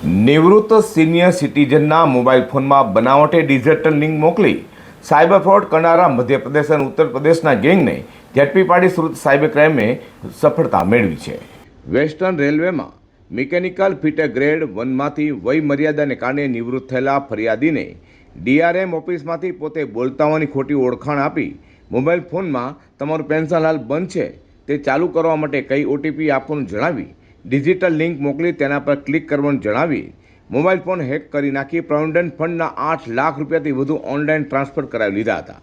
નિવૃત્ત senior સિટીઝનના mobile ફોનમાં બનાવટી ડિજિટલ લિંક મોકલી સાયબર ફ્રોડ કરનારા મધ્યપ્રદેશ અને ઉત્તર પ્રદેશના ગેંગને ઝડપી પાડી સુરત સાયબર ક્રાઇમે સફળતા મેળવી છે। વેસ્ટર્ન રેલવેમાં મિકેનિકલ ફિટર ગ્રેડ 1માંથી વય મર્યાદાને કારણે નિવૃત્ત થયેલા ફરિયાદીને ડીઆરએમ ઓફિસમાંથી પોતે બોલતા હોવાની ખોટી ઓળખાણ આપી મોબાઈલ ફોનમાં તમારું પેન્શન હાલ બંધ છે તે ચાલુ કરવા માટે કઈ ઓટીપી આપવાનું જણાવી ડિજિટલ લિંક મોકલી તેના પર ક્લિક કરવાનું જણાવી મોબાઈલ ફોન હેક કરી નાખી પ્રોવિડન્ટ ફંડના 8 લાખ રૂપિયાથી વધુ ઓનલાઈન ટ્રાન્સફર કરાવી લીધા હતા।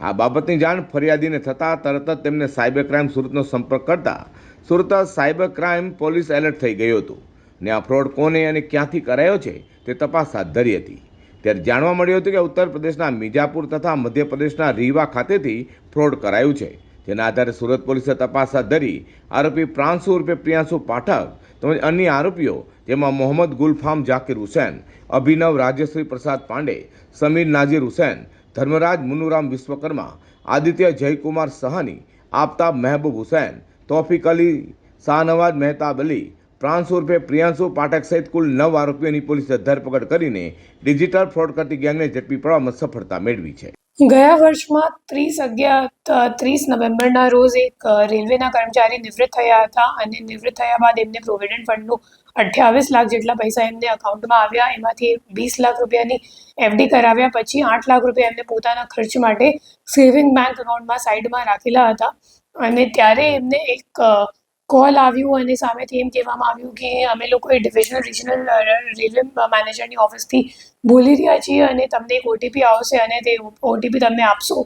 આ બાબતની જાણ ફરિયાદીને થતાં તરત જ તેમને સાયબર ક્રાઇમ સુરતનો સંપર્ક કરતા Surat cyber crime police alert થઈ ગયું હતું ને આ ફ્રોડ કોને અને ક્યાંથી કરાયો છે તે તપાસ હાથ ધરી હતી। ત્યારે જાણવા મળ્યું હતું કે ઉત્તર પ્રદેશના મિર્ઝાપુર તથા મધ્યપ્રદેશના રીવા ખાતેથી ફ્રોડ કરાયું છે। જેના આધારે સુરત પોલીસે તપાસ હાથ ધરી આરોપી પ્રાંશુ ઉર્ફે પ્રિયાંશુ પાઠક તેમજ અન્ય આરોપીઓ જેમાં મોહમ્મદ ગુલફામ જાકીર હુસૈન, અભિનવ રાજશ્રી પ્રસાદ પાંડે, સમીર નાઝીર હુસૈન, ધર્મરાજ મુનુરામ વિશ્વકર્મા, આદિત્ય જયકુમાર સહાની, આફતાબ મહેબૂબ હુસૈન, તોફિક અલી, શાહનવાજ મહેતાબ અલી, પ્રાંશુ ઉર્ફે પ્રિયાંશુ પાઠક સહિત કુલ 9 આરોપીઓની પોલીસે ધરપકડ કરીને ડિજિટલ ફ્રોડ કરતી ગેંગને ઝડપી પાડવામાં સફળતા મેળવી છે। ગયા વર્ષમાં 30 નવેમ્બરના રોજ એક રેલવેના કર્મચારી નિવૃત્ત થયા હતા અને નિવૃત્ત થયા બાદ એમને પ્રોવિડન્ટ ફંડનું 28 લાખ જેટલા પૈસા એમને અકાઉન્ટમાં આવ્યા। એમાંથી 20 લાખ રૂપિયાની એફડી કરાવ્યા પછી 8 લાખ રૂપિયા એમને પોતાના ખર્ચ માટે સેવિંગ બેંક અકાઉન્ટમાં સાઈડમાં રાખેલા હતા અને ત્યારે એમને એક કોલ આવ્યું અને સામેથી એમ કહેવામાં આવ્યું કે અમે લોકો એ રિજનલ રેલવે મેનેજરની ઓફિસથી બોલી રહ્યા છીએ અને તમને એક ઓટીપી આવશે અને તે ઓટીપી તમને આપશો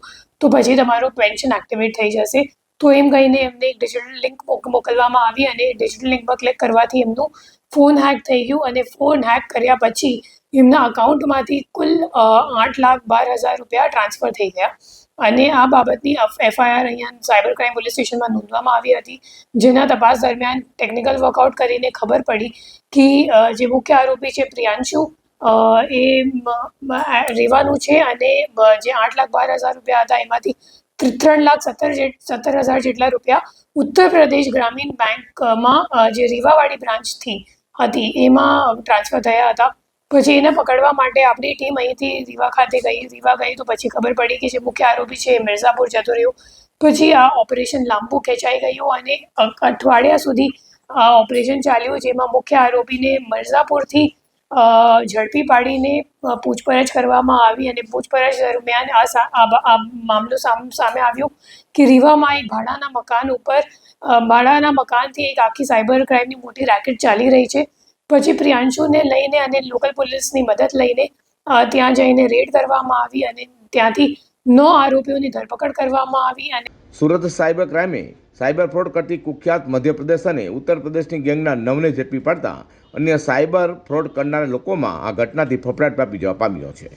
તો પછી તમારું પેન્શન એક્ટિવેટ થઈ જશે। તો એમ કહીને એમને એક ડિજિટલ લિંક મોકલવામાં આવી અને ડિજિટલ લિંક પર ક્લિક કરવાથી એમનું ફોન હેક થઈ ગયું અને ફોન હેક કર્યા પછી એમના અકાઉન્ટમાંથી કુલ 8,12,000 રૂપિયા ટ્રાન્સફર થઈ ગયા અને આ બાબતની એફઆઈઆર અહીંયા સાયબર ક્રાઇમ પોલીસ સ્ટેશનમાં નોંધવામાં આવી હતી। જેના તપાસ દરમિયાન ટેકનિકલ વર્કઆઉટ કરીને ખબર પડી કે જે મુખ્ય આરોપી છે પ્રિયાંશુ એ રેવાનું છે અને જે 8,12,000 રૂપિયા હતા એમાંથી 3,17,000 જેટલા રૂપિયા ઉત્તર પ્રદેશ ગ્રામીણ બેંકમાં જે રીવાવાળી બ્રાન્ચથી હતી એમાં ટ્રાન્સફર થયા હતા। પછી એને પકડવા માટે આપણી ટીમ અહીંથી રીવા ખાતે ગઈ। રીવા ગઈ તો પછી ખબર પડી કે જે મુખ્ય આરોપી છે એ મિર્ઝાપુર જતો રહ્યો। પછી આ ઓપરેશન લાંબુ ખેંચાઈ ગયું અને અઠવાડિયા સુધી આ ઓપરેશન ચાલ્યું જેમાં મુખ્ય આરોપીને મિર્ઝાપુરથી ઝડપી પાડીને પૂછપરછ કરવામાં આવી અને પૂછપરછ દરમિયાન આ મામલો સામે આવ્યો કે રીવામાં એક ભાડાના મકાનથી એક આખી સાયબર ક્રાઇમની મોટી રેકેટ ચાલી રહી છે। પછી પ્રિયાંશુને લઈને અને લોકલ પોલીસની મદદ લઈને ત્યાં જઈને રેડ કરવામાં આવી અને ત્યાંથી 9 આરોપીઓની ધરપકડ કરવામાં આવી અને સુરત સાયબર ક્રાઇમે સાયબર ફ્રોડ કરતી કુખ્યાત મધ્યપ્રદેશ અને ઉત્તર પ્રદેશની ગેંગના 9ને ઝડપી પાડતા અન્ય સાયબર ફ્રોડ કરનારા લોકોમાં આ ઘટનાથી ફફડાટ વ્યાપી જવા પામ્યો છે।